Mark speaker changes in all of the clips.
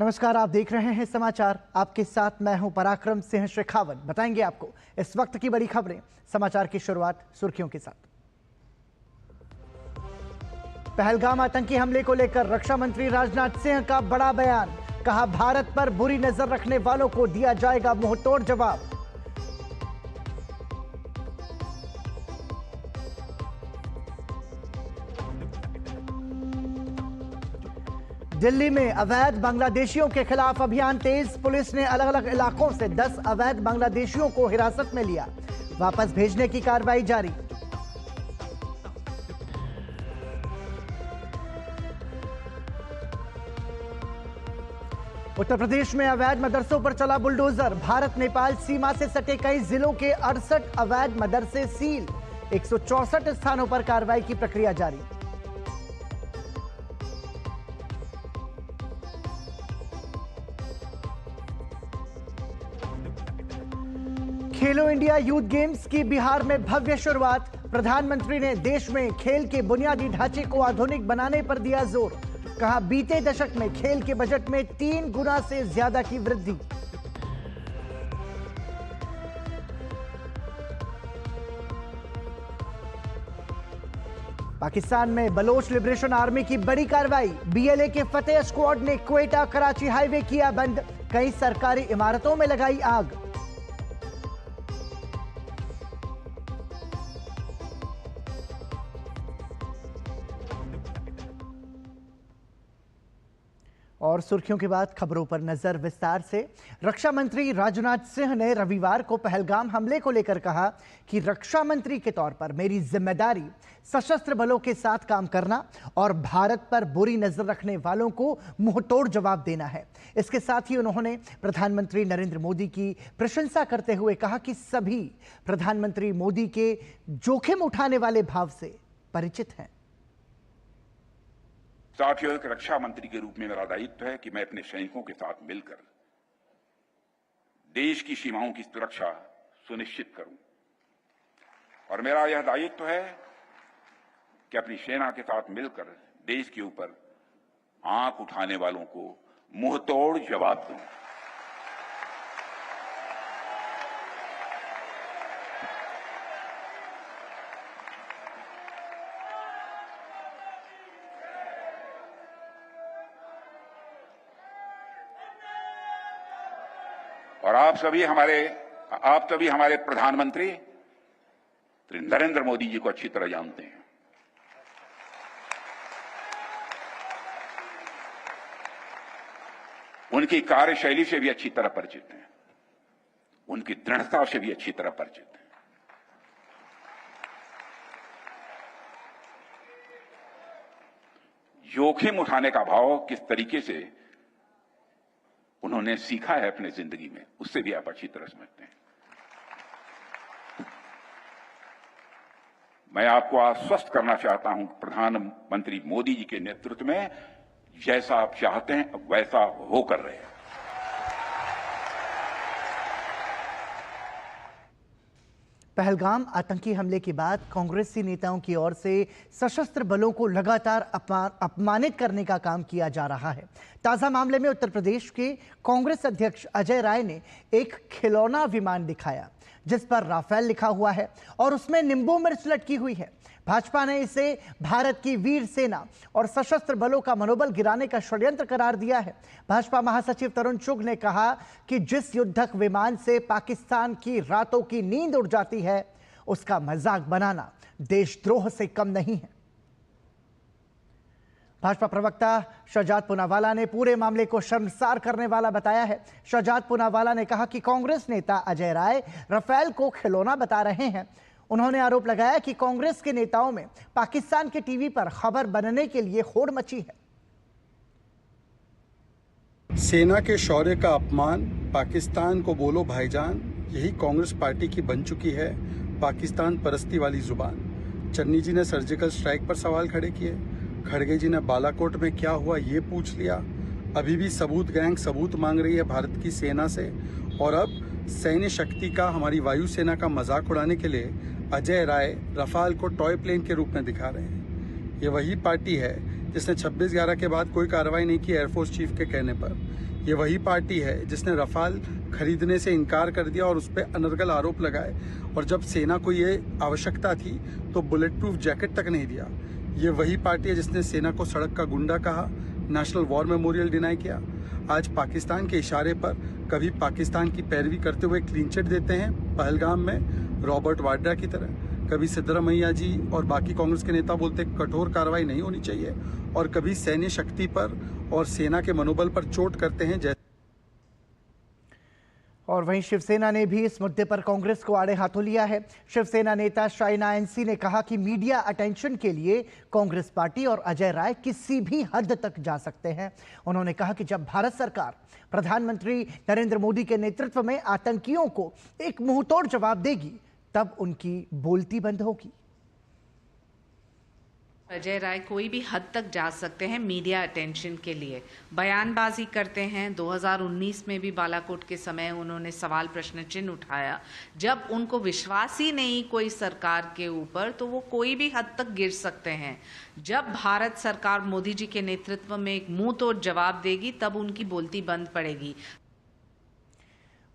Speaker 1: नमस्कार, आप देख रहे हैं समाचार। आपके साथ मैं हूं पराक्रम सिंह शेखावत। बताएंगे आपको इस वक्त की बड़ी खबरें। समाचार की शुरुआत सुर्खियों के साथ। पहलगाम आतंकी हमले को लेकर रक्षा मंत्री राजनाथ सिंह का बड़ा बयान। कहा, भारत पर बुरी नजर रखने वालों को दिया जाएगा मुंहतोड़ जवाब। दिल्ली में अवैध बांग्लादेशियों के खिलाफ अभियान तेज। पुलिस ने अलग अलग इलाकों से 10 अवैध बांग्लादेशियों को हिरासत में लिया। वापस भेजने की कार्रवाई जारी। उत्तर प्रदेश में अवैध मदरसों पर चला बुलडोजर। भारत नेपाल सीमा से सटे कई जिलों के 68 अवैध मदरसे सील। 164 स्थानों पर कार्रवाई की प्रक्रिया जारी। खेलो इंडिया यूथ गेम्स की बिहार में भव्य शुरुआत। प्रधानमंत्री ने देश में खेल के बुनियादी ढांचे को आधुनिक बनाने पर दिया जोर। कहा, बीते दशक में खेल के बजट में 3 गुना से ज्यादा की वृद्धि। पाकिस्तान में बलोच लिबरेशन आर्मी की बड़ी कार्रवाई। बीएलए के फतेह स्क्वाड ने क्वेटा कराची हाईवे किया बंद। कई सरकारी इमारतों में लगाई आग। और सुर्खियों के बाद खबरों पर नजर विस्तार से। रक्षा मंत्री राजनाथ सिंह ने रविवार को पहलगाम हमले को लेकर कहा कि रक्षा मंत्री के तौर पर मेरी जिम्मेदारी सशस्त्र बलों के साथ काम करना और भारत पर बुरी नजर रखने वालों को मुंहतोड़ जवाब देना है। इसके साथ ही उन्होंने प्रधानमंत्री नरेंद्र मोदी की प्रशंसा करते हुए कहा कि सभी प्रधानमंत्री मोदी के जोखिम उठाने वाले भाव से परिचित हैं।
Speaker 2: साथियों, एक रक्षा मंत्री के रूप में मेरा दायित्व है कि मैं अपने सैनिकों के साथ मिलकर देश की सीमाओं की सुरक्षा सुनिश्चित करूं और मेरा यह दायित्व है कि अपनी सेना के साथ मिलकर देश के ऊपर आंख उठाने वालों को मुंहतोड़ जवाब दूं। और आप सभी हमारे प्रधानमंत्री नरेंद्र मोदी जी को अच्छी तरह जानते हैं। उनकी कार्यशैली से भी अच्छी तरह परिचित हैं, उनकी दृढ़ता से भी अच्छी तरह परिचित हैं। जोखिम उठाने का भाव किस तरीके से उन्होंने सीखा है अपने जिंदगी में, उससे भी आप अच्छी तरह समझते हैं। मैं आपको आश्वस्त करना चाहता हूं, प्रधानमंत्री मोदी जी के नेतृत्व में जैसा आप चाहते हैं वैसा होकर रहे हैं।
Speaker 1: पहलगाम आतंकी हमले के बाद कांग्रेसी नेताओं की ओर से सशस्त्र बलों को लगातार अपमानित करने का काम किया जा रहा है। ताजा मामले में उत्तर प्रदेश के कांग्रेस अध्यक्ष अजय राय ने एक खिलौना विमान दिखाया जिस पर राफेल लिखा हुआ है और उसमें नींबू मिर्च लटकी हुई है। भाजपा ने इसे भारत की वीर सेना और सशस्त्र बलों का मनोबल गिराने का षड्यंत्र करार दिया है। भाजपा महासचिव तरुण चुग ने कहा कि जिस युद्धक विमान से पाकिस्तान की रातों की नींद उड़ जाती है उसका मजाक बनाना देशद्रोह से कम नहीं है। भाजपा प्रवक्ता शहजाद पूनावाला ने पूरे मामले को शर्मसार करने वाला बताया है। शहजाद पूनावाला ने कहा कि कांग्रेस नेता अजय राय राफेल को खिलौना बता रहे हैं। उन्होंने आरोप लगाया कि कांग्रेस के नेताओं में पाकिस्तान के टीवी पर खबर बनने के लिए होड़ मची है।
Speaker 3: सेना के शौर्य का अपमान, पाकिस्तान को बोलो भाईजान, यही कांग्रेस पार्टी की बन चुकी है पाकिस्तान परस्ती वाली जुबान। चन्नी जी ने सर्जिकल स्ट्राइक पर सवाल खड़े किए, खड़गे जी ने बालाकोट में क्या हुआ ये पूछ लिया। अभी भी सबूत गैंग सबूत मांग रही है भारत की सेना से, और अब सैन्य शक्ति का, हमारी वायुसेना का मजाक उड़ाने के लिए अजय राय रफाल को टॉय प्लेन के रूप में दिखा रहे हैं। ये वही पार्टी है जिसने 26/11 के बाद कोई कार्रवाई नहीं की एयरफोर्स चीफ के कहने पर। ये वही पार्टी है जिसने रफाल खरीदने से इनकार कर दिया और उस पर अनर्गल आरोप लगाए, और जब सेना को ये आवश्यकता थी तो बुलेट प्रूफ जैकेट तक नहीं दिया। ये वही पार्टी है जिसने सेना को सड़क का गुंडा कहा, नेशनल वॉर मेमोरियल डिनाई किया। आज पाकिस्तान के इशारे पर कभी पाकिस्तान की पैरवी करते हुए क्लीन चिट देते हैं पहलगाम में रॉबर्ट वाड्रा की तरह, कभी सिद्धरामैया जी और बाकी कांग्रेस के नेता बोलते कठोर कार्रवाई नहीं होनी चाहिए, और कभी सैन्य शक्ति पर और सेना के मनोबल पर चोट करते हैं। जैसे
Speaker 1: और वहीं शिवसेना ने भी इस मुद्दे पर कांग्रेस को आड़े हाथों लिया है। शिवसेना नेता शाइना एनसी ने कहा कि मीडिया अटेंशन के लिए कांग्रेस पार्टी और अजय राय किसी भी हद तक जा सकते हैं। उन्होंने कहा कि जब भारत सरकार प्रधानमंत्री नरेंद्र मोदी के नेतृत्व में आतंकियों को एक मुंहतोड़ जवाब देगी, तब उनकी बोलती बंद होगी।
Speaker 4: अजय राय कोई भी हद तक जा सकते हैं मीडिया अटेंशन के लिए, बयानबाजी करते हैं। 2019 में भी बालाकोट के समय उन्होंने सवाल प्रश्न चिन्ह उठाया। जब उनको विश्वास ही नहीं कोई सरकार के ऊपर, तो वो कोई भी हद तक गिर सकते हैं। जब भारत सरकार मोदी जी के नेतृत्व में एक मुंह तोड़ जवाब देगी, तब उनकी बोलती बंद पड़ेगी।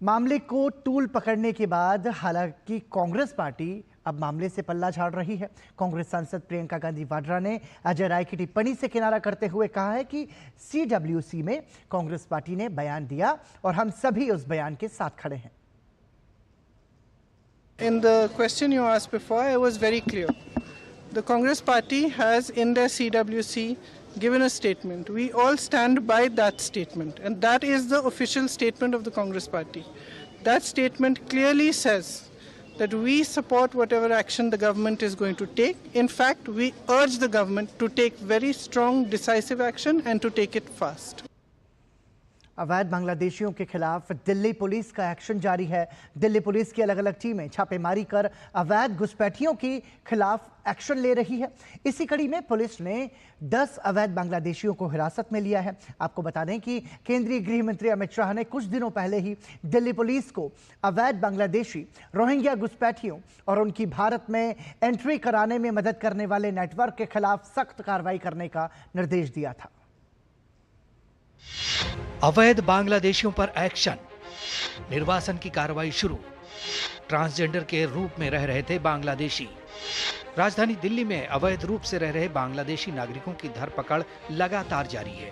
Speaker 1: मामले को टूल पकड़ने के बाद हालांकि कांग्रेस पार्टी अब मामले से पल्ला झाड़ रही है। कांग्रेस सांसद प्रियंका गांधी वाड्रा ने अजय राय की टिप्पणी से किनारा करते हुए कहा है कि CWC में कांग्रेस पार्टी ने बयान दिया और हम सभी उस बयान के साथ खड़े हैं।
Speaker 5: In the question you asked before, I was very clear. The Congress party has in their CWC given a statement. We all stand by that statement, and that is the official statement of the Congress party. That statement clearly says that we support whatever action the government is going to take. In fact, we urge the government to take very strong, decisive action and to take it fast.
Speaker 1: अवैध बांग्लादेशियों के खिलाफ Delhi police का action जारी है। Delhi police की अलग अलग टीमें छापेमारी कर अवैध घुसपैठियों के खिलाफ एक्शन ले रही है। इसी कड़ी में पुलिस ने 10 अवैध बांग्लादेशियों को हिरासत में लिया है। आपको बता दें कि केंद्रीय गृह मंत्री अमित शाह ने कुछ दिनों पहले ही दिल्ली पुलिस को अवैध बांग्लादेशी रोहिंग्या घुसपैठियों और उनकी भारत में एंट्री कराने में मदद करने वाले नेटवर्क के खिलाफ सख्त कार्रवाई करने का निर्देश दिया था।
Speaker 6: अवैध बांग्लादेशियों पर एक्शन, निर्वासन की कार्रवाई शुरू। ट्रांसजेंडर के रूप में रह रहे थे बांग्लादेशी। राजधानी दिल्ली में अवैध रूप से रह रहे बांग्लादेशी नागरिकों की धरपकड़ लगातार जारी है।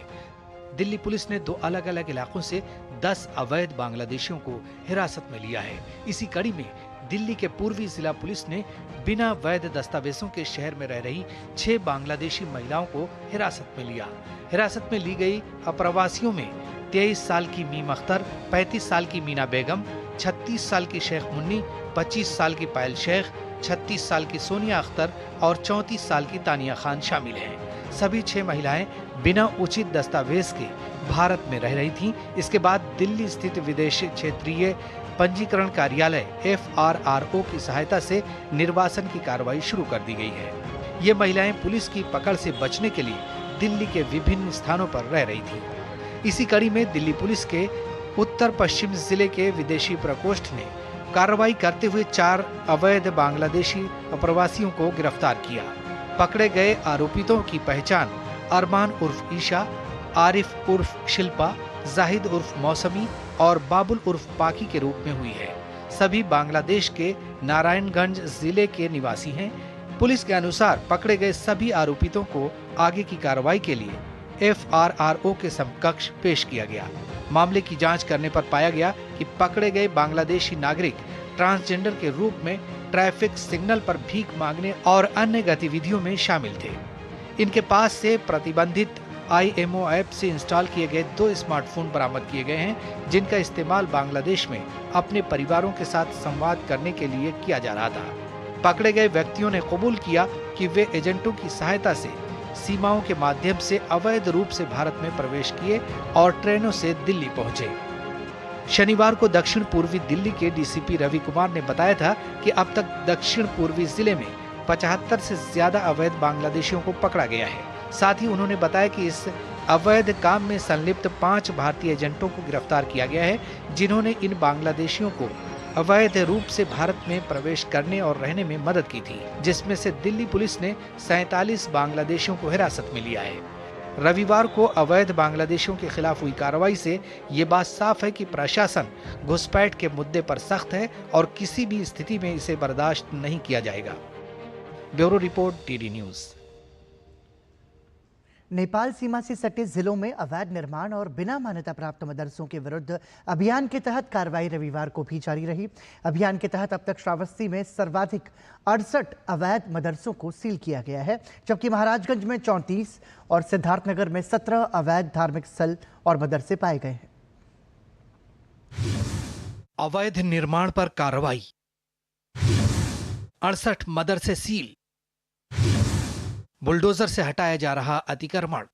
Speaker 6: दिल्ली पुलिस ने 2 अलग अलग इलाकों से 10 अवैध बांग्लादेशियों को हिरासत में लिया है। इसी कड़ी में दिल्ली के पूर्वी जिला पुलिस ने बिना वैध दस्तावेजों के शहर में रह रही 6 बांग्लादेशी महिलाओं को हिरासत में लिया। हिरासत में ली गई अप्रवासियों में 23 साल की मीम अख्तर, 35 साल की मीना बेगम, 36 साल की शेख मुन्नी, 25 साल की पायल शेख, 36 साल की सोनिया अख्तर और 34 साल की तानिया खान शामिल हैं। सभी 6 महिलाएं बिना उचित दस्तावेज के भारत में रह रही थीं। इसके बाद दिल्ली स्थित विदेश क्षेत्रीय पंजीकरण कार्यालय FRRO की सहायता से निर्वासन की कार्रवाई शुरू कर दी गई है। ये महिलाएं पुलिस की पकड़ से बचने के लिए दिल्ली के विभिन्न स्थानों पर रह रही थीं। इसी कड़ी में दिल्ली पुलिस के उत्तर पश्चिम जिले के विदेशी प्रकोष्ठ ने कार्रवाई करते हुए 4 अवैध बांग्लादेशी अप्रवासियों को गिरफ्तार किया। पकड़े गए आरोपितों की पहचान अरमान उर्फ ईशा, आरिफ उर्फ शिल्पा, जाहिद उर्फ मौसमी और बाबुल उर्फ पाकी के रूप में हुई है। सभी बांग्लादेश के नारायणगंज जिले के निवासी हैं। पुलिस के अनुसार पकड़े गए सभी आरोपितों को आगे की कार्रवाई के लिए FRRO के समकक्ष पेश किया गया। मामले की जांच करने पर पाया गया कि पकड़े गए बांग्लादेशी नागरिक ट्रांसजेंडर के रूप में ट्रैफिक सिग्नल पर भीख मांगने और अन्य गतिविधियों में शामिल थे। इनके पास से प्रतिबंधित IMO ऐप से इंस्टॉल किए गए 2 स्मार्टफोन बरामद किए गए हैं, जिनका इस्तेमाल बांग्लादेश में अपने परिवारों के साथ संवाद करने के लिए किया जा रहा था। पकड़े गए व्यक्तियों ने कबूल किया कि वे एजेंटों की सहायता से सीमाओं के माध्यम से अवैध रूप से भारत में प्रवेश किए और ट्रेनों से दिल्ली पहुंचे। शनिवार को दक्षिण पूर्वी दिल्ली के DCP रवि कुमार ने बताया था कि अब तक दक्षिण पूर्वी जिले में 75 से ज्यादा अवैध बांग्लादेशियों को पकड़ा गया है। साथ ही उन्होंने बताया कि इस अवैध काम में संलिप्त 5 भारतीय एजेंटों को गिरफ्तार किया गया है, जिन्होंने इन बांग्लादेशियों को अवैध रूप से भारत में प्रवेश करने और रहने में मदद की थी, जिसमें से दिल्ली पुलिस ने 47 बांग्लादेशियों को हिरासत में लिया है। रविवार को अवैध बांग्लादेशियों के खिलाफ हुई कार्रवाई से ये बात साफ है कि प्रशासन घुसपैठ के मुद्दे पर सख्त है और किसी भी स्थिति में इसे बर्दाश्त नहीं किया जाएगा। Bureau report, DD news.
Speaker 1: Nepal सीमा से सटे जिलों में अवैध निर्माण और बिना मान्यता प्राप्त मदरसों के विरुद्ध अभियान के तहत कार्रवाई रविवार को भी जारी रही। अभियान के तहत अब तक श्रावस्ती में सर्वाधिक 68 अवैध मदरसों को सील किया गया है, जबकि महाराजगंज में 34 और सिद्धार्थनगर में 17 अवैध धार्मिक स्थल और मदरसे पाए गए हैं।
Speaker 6: अवैध निर्माण पर कार्रवाई, 68 मदरसे सील, बुलडोजर से हटाया जा रहा अतिक्रमण।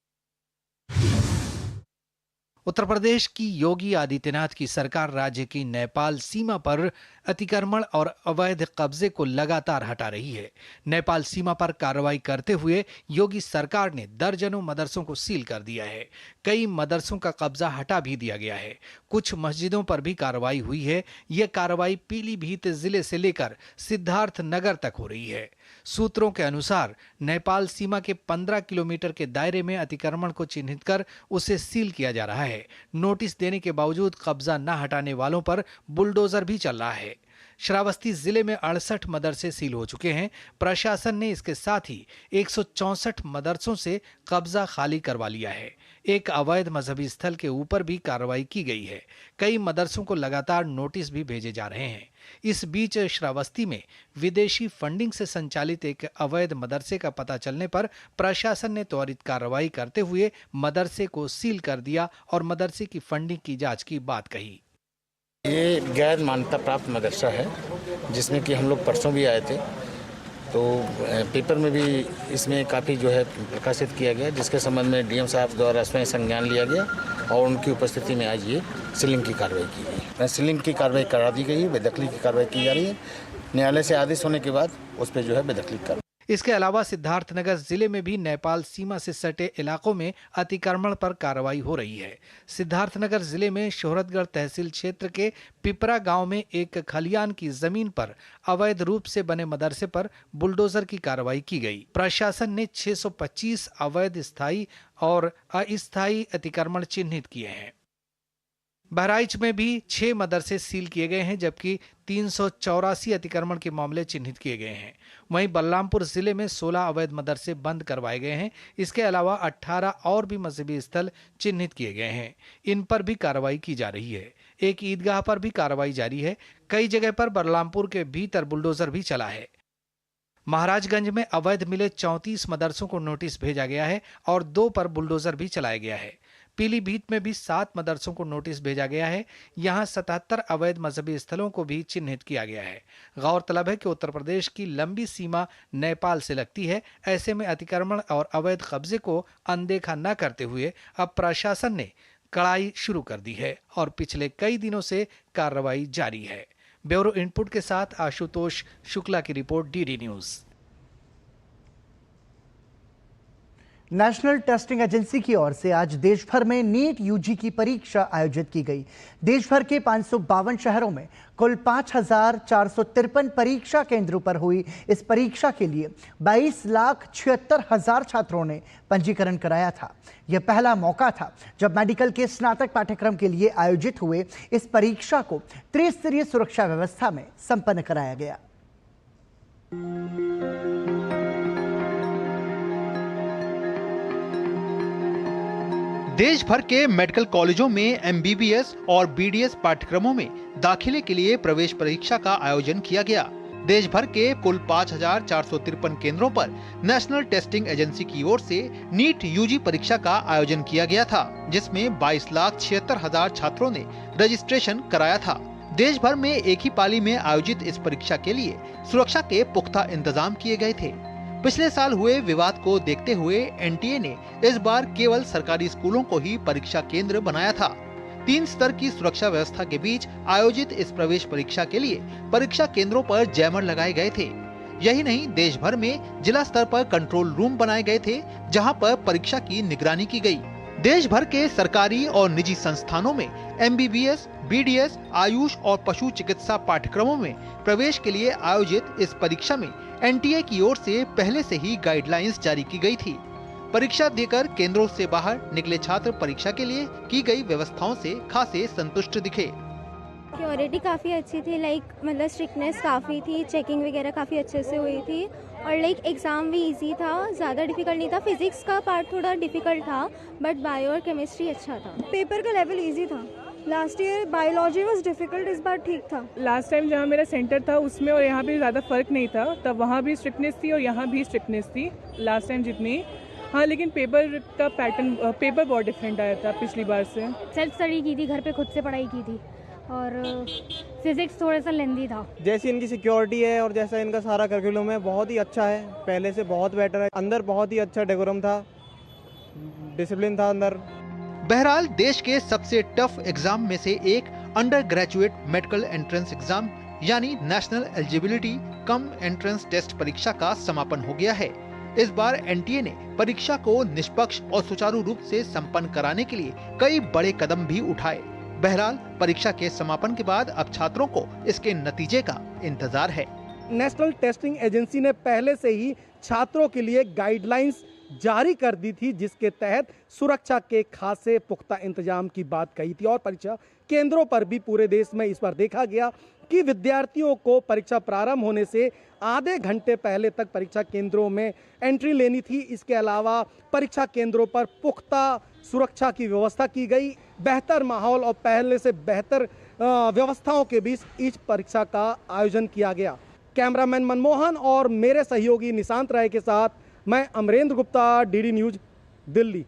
Speaker 6: उत्तर प्रदेश की योगी आदित्यनाथ की सरकार राज्य की नेपाल सीमा पर अतिक्रमण और अवैध कब्जे को लगातार हटा रही है। नेपाल सीमा पर कार्रवाई करते हुए योगी सरकार ने दर्जनों मदरसों को सील कर दिया है। कई मदरसों का कब्जा हटा भी दिया गया है। कुछ मस्जिदों पर भी कार्रवाई हुई है। यह कार्रवाई पीलीभीत जिले से लेकर सिद्धार्थनगर तक हो रही है। सूत्रों के अनुसार नेपाल सीमा के 15 किलोमीटर के दायरे में अतिक्रमण को चिन्हित कर उसे सील किया जा रहा है। नोटिस देने के बावजूद कब्जा न हटाने वालों पर बुलडोजर भी चल रहा है। श्रावस्ती जिले में 68 मदरसे सील हो चुके हैं। प्रशासन ने इसके साथ ही 164 मदरसों से कब्जा खाली करवा लिया है। एक अवैध मजहबी स्थल के ऊपर भी कार्रवाई की गई है। कई मदरसों को लगातार नोटिस भी भेजे जा रहे हैं। इस बीच श्रावस्ती में विदेशी फंडिंग से संचालित एक अवैध मदरसे का पता चलने पर प्रशासन ने त्वरित कार्रवाई करते हुए मदरसे को सील कर दिया और मदरसे की फंडिंग की जांच की बात कही।
Speaker 7: ये गैर मान्यता प्राप्त मदरसा है, जिसमें कि हम लोग परसों भी आए थे, तो पेपर में भी इसमें काफ़ी जो है प्रकाशित किया गया, जिसके संबंध में डीएम साहब द्वारा स्वयं संज्ञान लिया गया और उनकी उपस्थिति में आज ये सीलिंग की कार्रवाई की गई। सीलिंग की कार्रवाई करा दी गई है, बेदखली की कार्रवाई की जा रही है। न्यायालय से आदेश होने के बाद उस पर जो है बेदखली कार्रवाई।
Speaker 6: इसके अलावा सिद्धार्थनगर जिले में भी नेपाल सीमा से सटे इलाकों में अतिक्रमण पर कार्रवाई हो रही है। सिद्धार्थनगर जिले में शोहरतगढ़ तहसील क्षेत्र के पिपरा गांव में एक खलियान की जमीन पर अवैध रूप से बने मदरसे पर बुलडोजर की कार्रवाई की गई। प्रशासन ने 625 अवैध स्थायी और अस्थायी अतिक्रमण चिन्हित किए हैं। बहराइच में भी 6 मदरसे सील किए गए हैं, जबकि 384 अतिक्रमण के मामले चिन्हित किए गए हैं। वहीं बलरामपुर जिले में 16 अवैध मदरसे बंद करवाए गए हैं। इसके अलावा 18 और भी मजहबी स्थल चिन्हित किए गए हैं। इन पर भी कार्रवाई की जा रही है। एक ईदगाह पर भी कार्रवाई जारी है। कई जगह पर बलरामपुर के भीतर बुलडोजर भी चला है। महाराजगंज में अवैध मिले 34 मदरसों को नोटिस भेजा गया है और 2 पर बुलडोजर भी चलाया गया है। पीलीभीत में भी 7 मदरसों को नोटिस भेजा गया है। यहां 77 अवैध मजहबी स्थलों को भी चिन्हित किया गया है। गौरतलब है कि उत्तर प्रदेश की लंबी सीमा नेपाल से लगती है। ऐसे में अतिक्रमण और अवैध कब्जे को अनदेखा न करते हुए अब प्रशासन ने कड़ाई शुरू कर दी है और पिछले कई दिनों से कार्रवाई जारी है। ब्यूरो इनपुट के साथ आशुतोष शुक्ला की report, DD news.
Speaker 1: National testing agency की ओर से आज देश भर में नीट यूजी की परीक्षा आयोजित की गई। देश भर के 552 शहरों में कुल 5,453 परीक्षा केंद्रों पर हुई इस परीक्षा के लिए 22,76,000 छात्रों ने पंजीकरण कराया था। यह पहला मौका था जब मेडिकल के स्नातक पाठ्यक्रम के लिए आयोजित हुए इस परीक्षा को त्रिस्तरीय सुरक्षा व्यवस्था में संपन्न कराया गया।
Speaker 8: देश भर के मेडिकल कॉलेजों में एमबीबीएस और बीडीएस पाठ्यक्रमों में दाखिले के लिए प्रवेश परीक्षा का आयोजन किया गया। देश भर के कुल 5,453 केंद्रों पर नेशनल टेस्टिंग एजेंसी की ओर से नीट यूजी परीक्षा का आयोजन किया गया था, जिसमें 22,76,000 छात्रों ने रजिस्ट्रेशन कराया था। देश भर में एक ही पाली में आयोजित इस परीक्षा के लिए सुरक्षा के पुख्ता इंतजाम किए गए थे। पिछले साल हुए विवाद को देखते हुए एनटीए ने इस बार केवल सरकारी स्कूलों को ही परीक्षा केंद्र बनाया था। 3 स्तर की सुरक्षा व्यवस्था के बीच आयोजित इस प्रवेश परीक्षा के लिए परीक्षा केंद्रों पर जैमर लगाए गए थे। यही नहीं, देश भर में जिला स्तर पर कंट्रोल रूम बनाए गए थे, जहां पर परीक्षा की निगरानी की गई। देश भर के सरकारी और निजी संस्थानों में एमबीबीएस, बीडीएस, आयुष और पशु चिकित्सा पाठ्यक्रमों में प्रवेश के लिए आयोजित इस परीक्षा में एनटीए की ओर से पहले से ही गाइडलाइंस जारी की गई थी। परीक्षा देकर केंद्रों से बाहर निकले छात्र परीक्षा के लिए की गई व्यवस्थाओं से खासे संतुष्ट दिखे।
Speaker 9: सिक्योरिटी काफ़ी अच्छी थी, मतलब स्ट्रिक्टनेस काफ़ी थी, चेकिंग वगैरह काफ़ी अच्छे से हुई थी और एग्ज़ाम भी इजी था, ज़्यादा डिफिकल्ट नहीं था। फिजिक्स का पार्ट थोड़ा डिफिकल्ट था बट बायो और केमिस्ट्री अच्छा था।
Speaker 10: पेपर का लेवल इजी था। Last year biology was difficult, इस बार ठीक था।
Speaker 11: लास्ट टाइम जहाँ मेरा सेंटर था उसमें और यहाँ पे ज़्यादा फर्क नहीं था, तब वहाँ भी स्ट्रिक्टनेस थी और यहाँ भी स्ट्रिक्टनेस थी लास्ट टाइम जितनी। हाँ, लेकिन पेपर का पैटर्न पेपर बहुत डिफरेंट आया था पिछली बार से।
Speaker 9: सेल्फ स्टडी की थी, घर पे खुद से पढ़ाई की थी और फिजिक्स थोड़ा सा लेंदी था।
Speaker 12: जैसी इनकी सिक्योरिटी है और जैसा इनका सारा करिकुलम है बहुत ही अच्छा है, पहले से बहुत बेटर है। अंदर बहुत ही अच्छा डेकोरम था, डिसिप्लिन था अंदर।
Speaker 8: बहरहाल देश के सबसे टफ एग्जाम में से एक undergraduate medical entrance exam यानी national eligibility cum entrance test परीक्षा का समापन हो गया है। इस बार एनटीए ने परीक्षा को निष्पक्ष और सुचारू रूप से संपन्न कराने के लिए कई बड़े कदम भी उठाए। बहरहाल परीक्षा के समापन के बाद अब छात्रों को इसके नतीजे का इंतजार है।
Speaker 12: नेशनल टेस्टिंग एजेंसी ने पहले से ही छात्रों के लिए गाइडलाइंस जारी कर दी थी, जिसके तहत सुरक्षा के खासे पुख्ता इंतजाम की बात कही थी और परीक्षा केंद्रों पर भी पूरे देश में इस बार देखा गया कि विद्यार्थियों को परीक्षा प्रारंभ होने से आधे घंटे पहले तक परीक्षा केंद्रों में एंट्री लेनी थी। इसके अलावा परीक्षा केंद्रों पर पुख्ता सुरक्षा की व्यवस्था की गई। बेहतर माहौल और पहले से बेहतर व्यवस्थाओं के बीच इस परीक्षा का आयोजन किया गया। कैमरामैन मनमोहन और मेरे सहयोगी निशांत राय के साथ मैं अमरेंद्र गुप्ता, डीडी न्यूज, दिल्ली।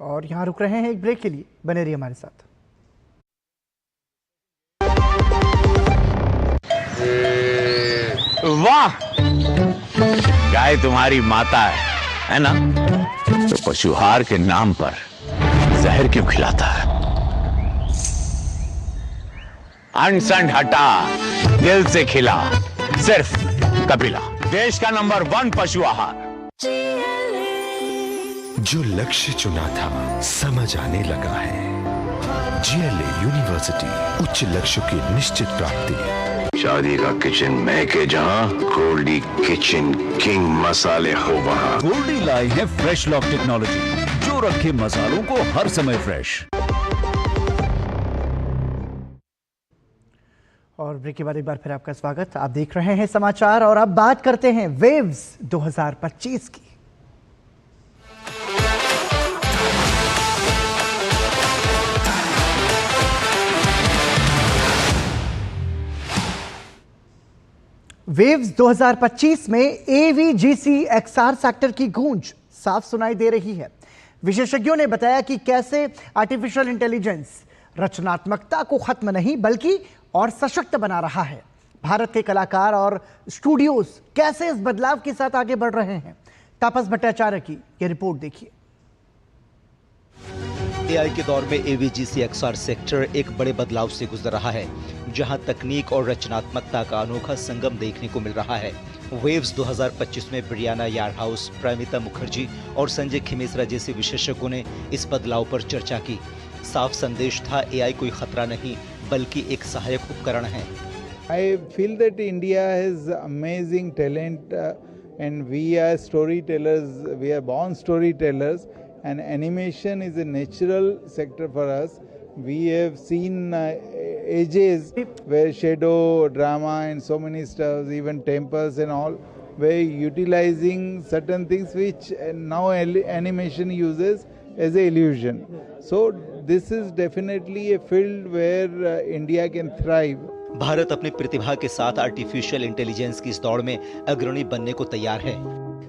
Speaker 1: और यहाँ रुक रहे हैं एक ब्रेक के लिए, बने रहिए हमारे साथ।
Speaker 13: वाह, गाय तुम्हारी माता है ना? तो पशुहार के नाम पर जहर क्यों खिलाता है? अनसंड हटा, दिल से खिला, सिर्फ कपिला, देश का नंबर 1 पशु आहार।
Speaker 14: जो लक्ष्य चुना था समझ आने लगा है। GLA यूनिवर्सिटी, उच्च लक्ष्य की निश्चित प्राप्ति।
Speaker 13: शादी का किचन महके जहां, गोल्डी किचन किंग मसाले हो वहां।
Speaker 15: गोल्डी लाई है फ्रेश लॉक टेक्नोलॉजी, जो रखे मसालों को हर समय फ्रेश।
Speaker 1: और ब्रेक के बाद एक बार फिर आपका स्वागत। आप देख रहे हैं समाचार और अब बात करते हैं वेव्स 2025 की। वेव्स 2025 में AVGC XR सेक्टर की गूंज साफ सुनाई दे रही है। विशेषज्ञों ने बताया कि कैसे आर्टिफिशियल इंटेलिजेंस रचनात्मकता को खत्म नहीं बल्कि और सशक्त बना रहा है। भारत के कलाकार और स्टूडियोज कैसे इस बदलाव के साथ आगे बढ़ रहे हैं, तापस भट्टाचार्य की ये रिपोर्ट देखिए।
Speaker 16: AI के दौर में AVGC XR सेक्टर एक बड़े बदलाव से गुजर रहा है, जहां तकनीक और रचनात्मकता का अनोखा संगम देखने को मिल रहा है। वेव्स 2025 में ब्रियाना यारहाउस, प्रामिता मुखर्जी और संजय खिमेसरा जैसे विशेषज्ञों ने इस बदलाव पर चर्चा की। साफ संदेश था, AI कोई खतरा नहीं बल्कि एक सहायक उपकरण है।
Speaker 17: I feel that India has amazing talent and we are storytellers, we are born storytellers and animation is a natural sector for us. We have seen ages where shadow, drama and so many stuff, even temples and all, were utilizing certain things which now animation uses as an illusion. So this is definitely a field where India can thrive.
Speaker 16: Bharat अपनी प्रतिभा के साथ artificial intelligence की इस दौड़ में अग्रणी बनने को तैयार है।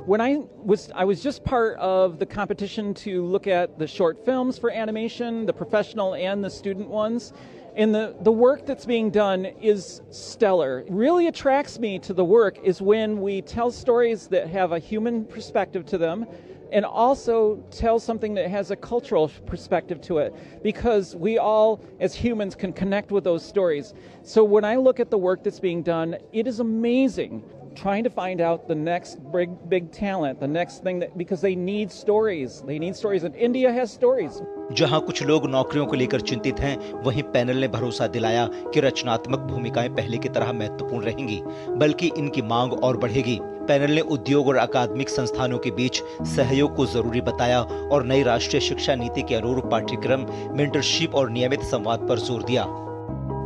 Speaker 18: When I was just part of the competition to look at the short films for animation, the professional and the student ones, and the work that's being done is stellar. Really attracts me to the work is when we tell stories that have a human perspective to them and also tell something that has a cultural perspective to it, because we all as humans can connect with those stories. So when I look at the work that's being done, it is amazing. trying to find out the next big talent, the next thing that, because they need stories. They need stories, and India has stories.
Speaker 16: जहां कुछ लोग नौकरियों को लेकर चिंतित हैं, वहीं panel ने भरोसा दिलाया कि रचनात्मक भूमिकाएं पहले की तरह महत्वपूर्ण रहेंगी, बल्कि इनकी मांग और बढ़ेगी। पैनल ने उद्योग और अकादमिक संस्थानों के बीच सहयोग को जरूरी बताया और नई राष्ट्रीय शिक्षा नीति के अनुरूप पाठ्यक्रम, मेंटरशिप और नियमित संवाद पर जोर दिया।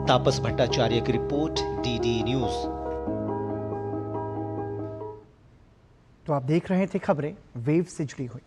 Speaker 16: तापस भट्टाचार्य की रिपोर्ट, डीडी न्यूज।
Speaker 1: तो आप देख रहे थे खबरें वेव से जुड़ी हुई।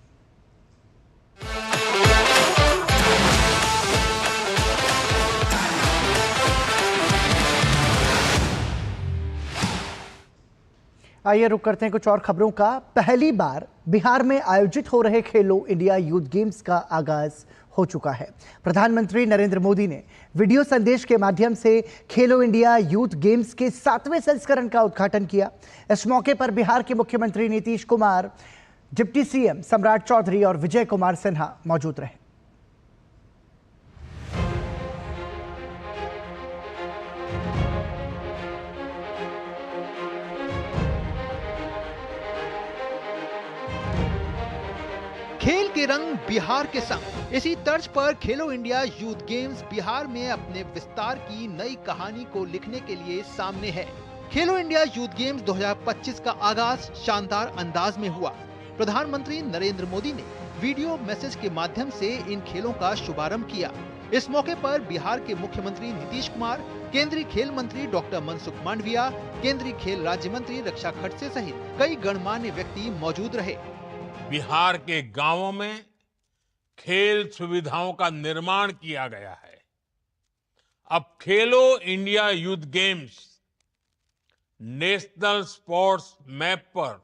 Speaker 1: आइए रुक करते हैं कुछ और खबरों का। पहली बार बिहार में आयोजित हो रहे खेलो इंडिया यूथ गेम्स का आगाज हो चुका है। प्रधानमंत्री नरेंद्र मोदी ने वीडियो संदेश के माध्यम से खेलो इंडिया यूथ गेम्स के 7वें संस्करण का उद्घाटन किया। इस मौके पर बिहार के मुख्यमंत्री नीतीश कुमार, डिप्टी सीएम सम्राट चौधरी और विजय कुमार सिन्हा मौजूद रहे।
Speaker 8: खेल के रंग बिहार के संग। इसी तर्ज पर खेलो इंडिया यूथ गेम्स बिहार में अपने विस्तार की नई कहानी को लिखने के लिए सामने है। खेलो इंडिया यूथ गेम्स 2025 का आगाज शानदार अंदाज में हुआ। प्रधानमंत्री नरेंद्र मोदी ने वीडियो मैसेज के माध्यम से इन खेलों का शुभारंभ किया। इस मौके पर बिहार के मुख्यमंत्री नीतीश कुमार, केंद्रीय खेल मंत्री डॉक्टर मनसुख मांडविया, केंद्रीय खेल राज्य मंत्री रक्षा खड़से सहित कई गणमान्य व्यक्ति मौजूद रहे।
Speaker 19: बिहार के गांवों में खेल सुविधाओं का निर्माण किया गया है। अब खेलो India youth games national sports map पर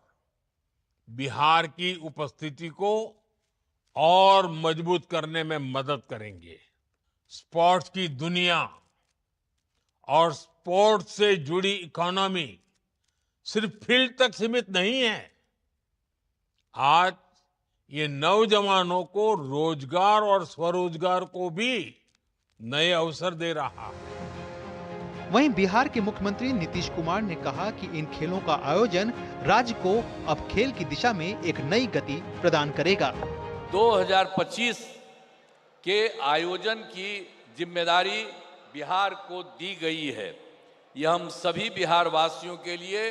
Speaker 19: बिहार की उपस्थिति को और मजबूत करने में मदद करेंगे। स्पोर्ट्स की दुनिया और स्पोर्ट्स से जुड़ी इकोनॉमी सिर्फ फील्ड तक सीमित नहीं है। आज ये नौजवानों को रोजगार और स्वरोजगार को भी नए अवसर दे रहा है।
Speaker 8: वहीं बिहार के मुख्यमंत्री नीतीश कुमार ने कहा कि इन खेलों का आयोजन राज्य को अब खेल की दिशा में एक नई गति प्रदान करेगा।
Speaker 20: 2025 के आयोजन की जिम्मेदारी बिहार को दी गई है। यह हम सभी बिहार वासियों के लिए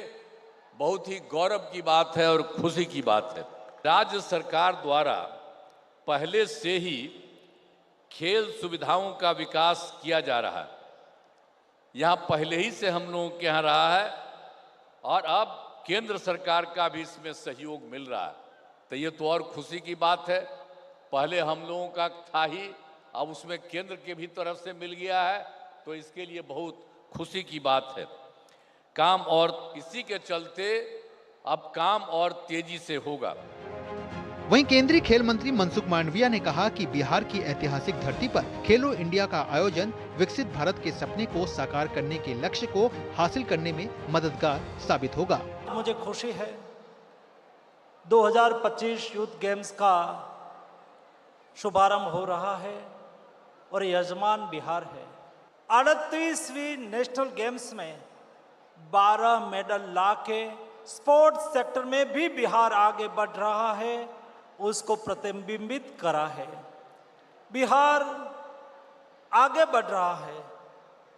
Speaker 20: बहुत ही गौरव की बात है और खुशी की बात है। राज्य सरकार द्वारा पहले से ही खेल सुविधाओं का विकास किया जा रहा है। यहाँ पहले ही से हम लोगों के यहाँ रहा है और अब केंद्र सरकार का भी इसमें सहयोग मिल रहा है, तो ये तो और खुशी की बात है। पहले हम लोगों का था ही, अब उसमें केंद्र के भी तरफ से मिल गया है, तो इसके लिए बहुत खुशी की बात है। काम और इसी के चलते अब काम और तेजी से होगा।
Speaker 8: वहीं केंद्रीय खेल मंत्री मनसुख मांडविया ने कहा कि बिहार की ऐतिहासिक धरती पर खेलो इंडिया का आयोजन विकसित भारत के सपने को साकार करने के लक्ष्य को हासिल करने में मददगार साबित होगा।
Speaker 21: मुझे खुशी है 2025 यूथ गेम्स का शुभारंभ हो रहा है और यजमान बिहार है। 38वीं नेशनल गेम्स में 12 मेडल लाके स्पोर्ट्स सेक्टर में भी बिहार आगे बढ़ रहा है, उसको प्रतिबिंबित करा है। बिहार आगे बढ़ रहा है,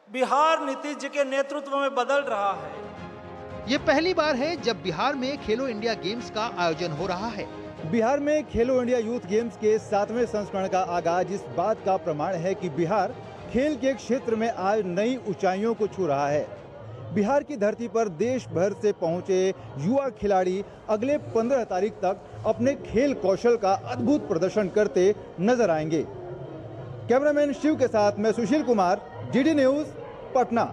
Speaker 21: बिहार नीतीश जी के नेतृत्व में बदल रहा है।
Speaker 8: ये पहली बार है जब बिहार में खेलो इंडिया गेम्स का आयोजन हो रहा है।
Speaker 22: बिहार में खेलो इंडिया यूथ गेम्स के 7वें संस्करण का आगाज इस बात का प्रमाण है कि बिहार खेल के क्षेत्र में आज नई ऊंचाइयों को छू रहा है। बिहार की धरती पर देश भर से पहुंचे युवा खिलाड़ी अगले 15 तारीख तक अपने खेल कौशल का अद्भुत प्रदर्शन करते नजर आएंगे। कैमरामैन शिव के साथ मैं Sushil Kumar, DD news, Patna.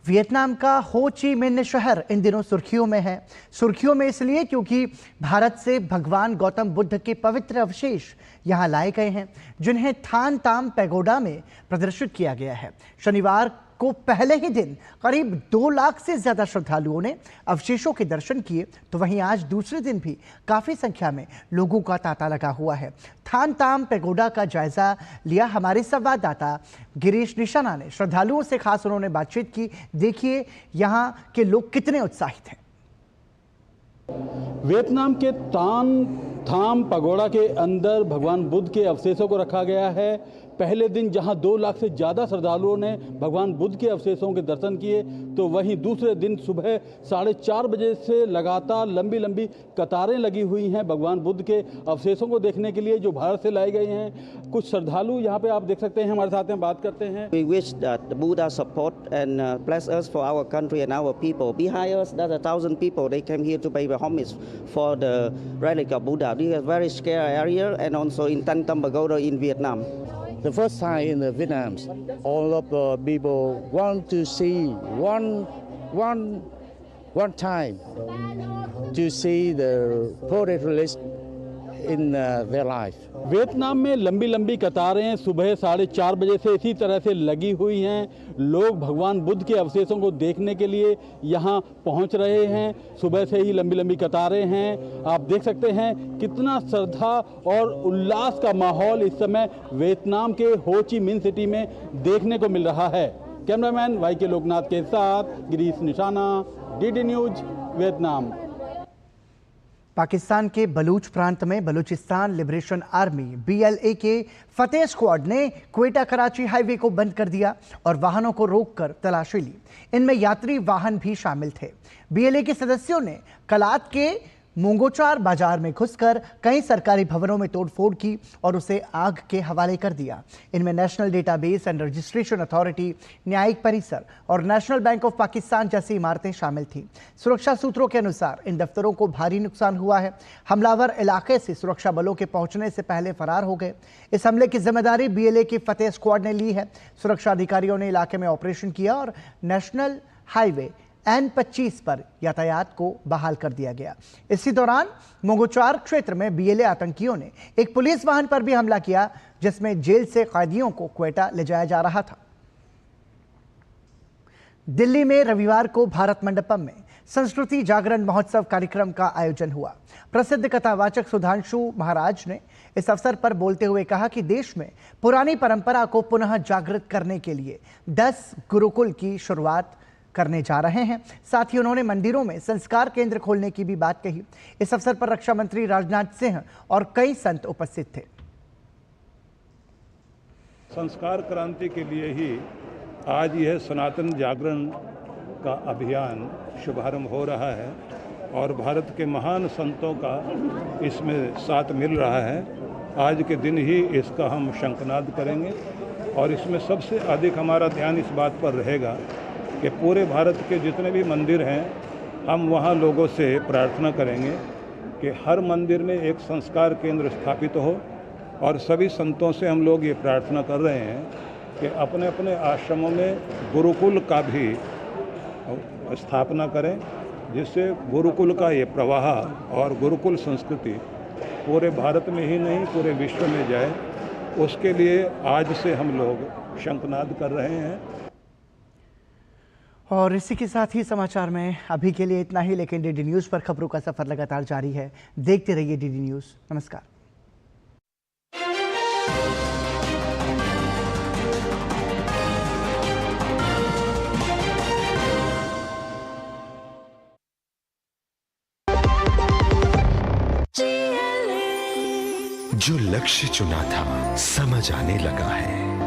Speaker 1: Vietnam का हो ची मिन्ह शहर इन दिनों सुर्खियों में है। सुर्खियों में इसलिए क्योंकि भारत से भगवान गौतम बुद्ध के पवित्र अवशेष यहां लाए गए हैं, जिन्हें थान ताम पैगोडा में प्रदर्शित किया गया है। शनिवार को पहले ही दिन करीब 2 लाख से ज्यादा श्रद्धालुओं ने अवशेषों के दर्शन किए, तो वहीं आज दूसरे दिन भी काफी संख्या में लोगों का तांता लगा हुआ है। थान ताम पैगोडा का जायजा लिया हमारे संवाददाता गिरीश निशाना ने। श्रद्धालुओं से खास उन्होंने बातचीत की। देखिए यहाँ के लोग कितने उत्साहित हैं।
Speaker 2: वियतनाम के तान थाम पगोड़ा के अंदर भगवान बुद्ध के अवशेषों को रखा गया है। पहले दिन जहां 2 लाख से ज़्यादा श्रद्धालुओं ने भगवान बुद्ध के अवशेषों के दर्शन किए, तो वहीं दूसरे दिन सुबह 4:30 बजे से लगातार लंबी लंबी कतारें लगी हुई हैं भगवान बुद्ध के अवशेषों को देखने के लिए, जो भारत से लाए गए हैं। कुछ श्रद्धालु यहाँ पे आप देख सकते हैं, हमारे साथ में बात करते हैं।
Speaker 3: We wish that the Buddha support and bless us for our country and our people. Behind us, there's 1,000 people. They came here to pay homage for the relic of Buddha. This is a very scary area, and also in Tan Tam Pagoda in Vietnam.
Speaker 23: The first time in Vietnam, all of the people want to see one time to see the Buddhist relic in their life.
Speaker 2: Vietnam में लंबी लंबी कतारें सुबह 4:30 बजे से इसी तरह से लगी हुई हैं। लोग भगवान बुद्ध के अवशेषों को देखने के लिए यहाँ पहुँच रहे हैं। सुबह से ही लंबी लंबी कतारें हैं। आप देख सकते हैं कितना श्रद्धा और उल्लास का माहौल इस समय वियतनाम के हो ची मिन सिटी में देखने को मिल रहा है। कैमरामैन YK लोकनाथ के साथ गिरीश निशाना, DD न्यूज, वियतनाम।
Speaker 1: पाकिस्तान के बलूच प्रांत में बलूचिस्तान लिबरेशन आर्मी BLA के फतेह स्क्वाड ने क्वेटा कराची हाईवे को बंद कर दिया और वाहनों को रोककर तलाशी ली। इनमें यात्री वाहन भी शामिल थे। BLA के सदस्यों ने कलात के मुंगोचार बाजार में घुसकर कई सरकारी भवनों में तोड़फोड़ की और उसे आग के हवाले कर दिया। इनमें national database and registration authority, न्यायिक परिसर और नेशनल बैंक ऑफ पाकिस्तान जैसी इमारतें शामिल थीं। सुरक्षा सूत्रों के अनुसार इन दफ्तरों को भारी नुकसान हुआ है। हमलावर इलाके से सुरक्षा बलों के पहुंचने से पहले फरार हो गए। इस हमले की जिम्मेदारी BLA की फतेह स्क्वाड ने ली है। सुरक्षा अधिकारियों ने इलाके में ऑपरेशन किया और नेशनल हाईवे N25 पर यातायात को बहाल कर दिया गया। इसी दौरान मुंगोचार क्षेत्र में BLA आतंकियों ने एक पुलिस वाहन पर भी हमला किया, जिसमें जेल से कैदियों को क्वेटा ले जाया जा रहा था। दिल्ली में रविवार को भारत मंडपम में संस्कृति जागरण महोत्सव कार्यक्रम का आयोजन हुआ। प्रसिद्ध कथावाचक सुधांशु महाराज ने इस अवसर पर बोलते हुए कहा कि देश में पुरानी परंपरा को पुनः जागृत करने के लिए 10 गुरुकुल की शुरुआत करने जा रहे हैं। साथ ही उन्होंने मंदिरों में संस्कार केंद्र खोलने की भी बात कही। इस अवसर पर रक्षा मंत्री राजनाथ सिंह और कई संत उपस्थित थे।
Speaker 24: संस्कार क्रांति के लिए ही आज यह सनातन जागरण का अभियान शुभारंभ हो रहा है और भारत के महान संतों का इसमें साथ मिल रहा है। आज के दिन ही इसका हम शंखनाद करेंगे और इसमें सबसे अधिक हमारा ध्यान इस बात पर रहेगा कि पूरे भारत के जितने भी मंदिर हैं, हम वहाँ लोगों से प्रार्थना करेंगे कि हर मंदिर में एक संस्कार केंद्र स्थापित हो और सभी संतों से हम लोग ये प्रार्थना कर रहे हैं कि अपने अपने आश्रमों में गुरुकुल का भी स्थापना करें, जिससे गुरुकुल का ये प्रवाह और गुरुकुल संस्कृति पूरे भारत में ही नहीं पूरे विश्व में जाए। उसके लिए आज से हम लोग शंखनाद कर रहे हैं।
Speaker 1: और इसी के साथ ही समाचार में अभी के लिए इतना ही, लेकिन DD न्यूज़ पर खबरों का सफर लगातार जारी है। देखते रहिए DD न्यूज़। नमस्कार।
Speaker 14: जो लक्ष्य चुना था समझ आने लगा है।